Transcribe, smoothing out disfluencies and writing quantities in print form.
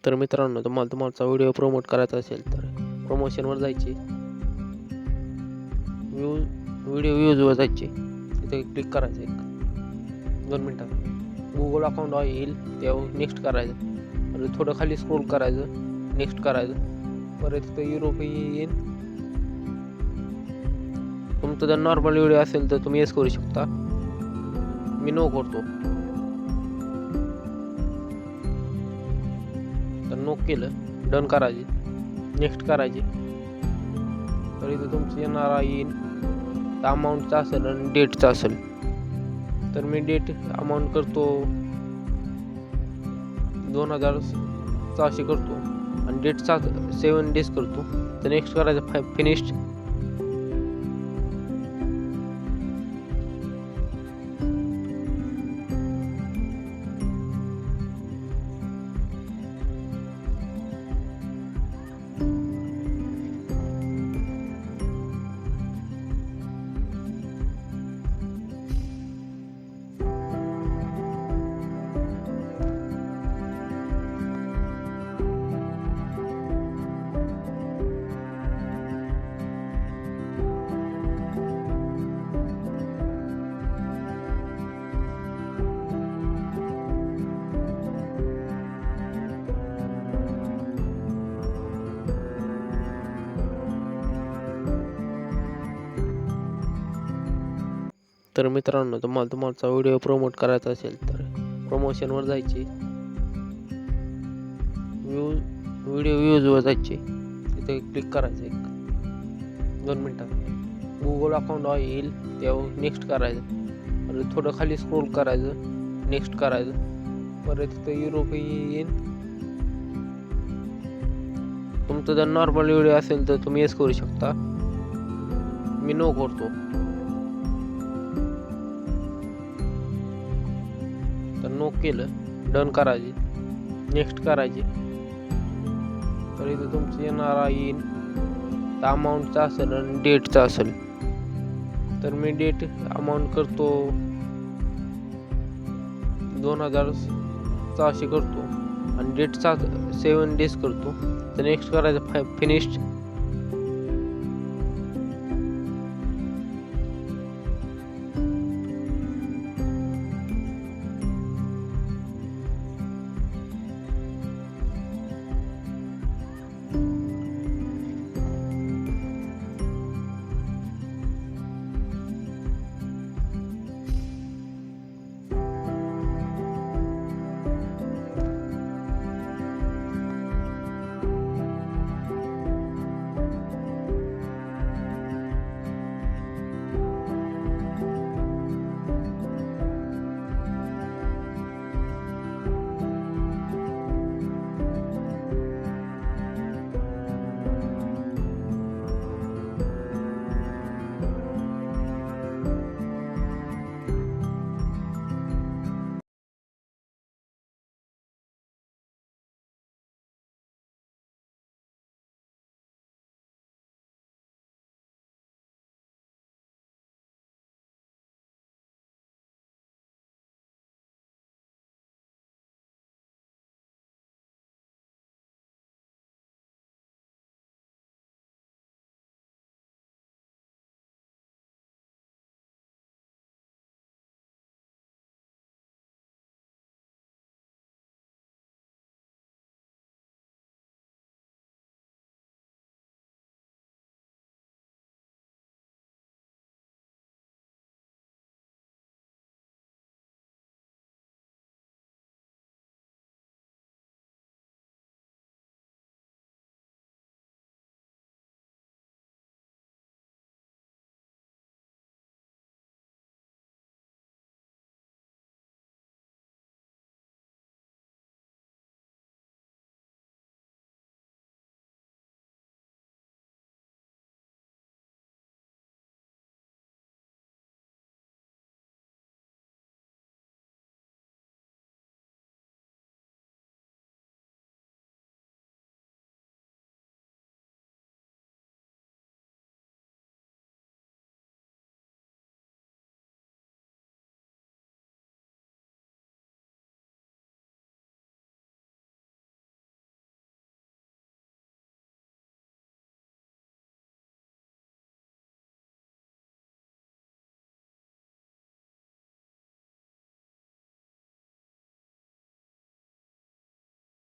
तर मित्रांनो, तुम्हाला व्हिडिओ प्रमोट करायचा असेल तर प्रमोशनवर जायचे, व्हिडिओ व्ह्यूजवर जायचे, तिथे क्लिक करायचं. 2 मिनटात गुगल अकाउंट येईल, त्यावर नेक्स्ट करायचं. परत थोडं खाली स्क्रोल करायचं, नेक्स्ट करायचं. परत तिथं युरोप येईल. तुमचं जर नॉर्मल व्हिडिओ असेल तर तुम्ही येस करू शकता. मी नो करतो. तर नो केलं, डन करायचे, नेक्स्ट करायचे. तर इथे तुमचं येणारा येईल, अमाऊंटचा असेल आणि डेटचा असेल. तर मी डेट अमाऊंट करतो 2600 करतो आणि डेटचा 7 days करतो. तर नेक्स्ट करायचं, फिनिश्ड. तर मित्रांनो, तुम्हाला व्हिडिओ प्रमोट करायचा असेल तर प्रमोशनवर जायचे, व्हिडिओ व्ह्यूजवर जायचे, तिथे क्लिक करायचं. 2 मिनटात गुगल अकाउंट येईल, त्यावर नेक्स्ट करायचं. परत थोडं खाली स्क्रोल करायचं, नेक्स्ट करायचं. परत तिथं युरोप येईल. तुमचं जर नॉर्मल व्हिडिओ असेल तर तुम्ही येस करू शकता. मी नो करतो. तर नो केलं, डन करायचे, नेक्स्ट करायचे. तर इथे तुमचं येणारा येईल, अमाऊंटचा असेल आणि डेटचा असेल. तर मी डेट अमाऊंट करतो 2600 करतो आणि डेटचा 7 days करतो. तर नेक्स्ट करायचं, फिनिश्ड.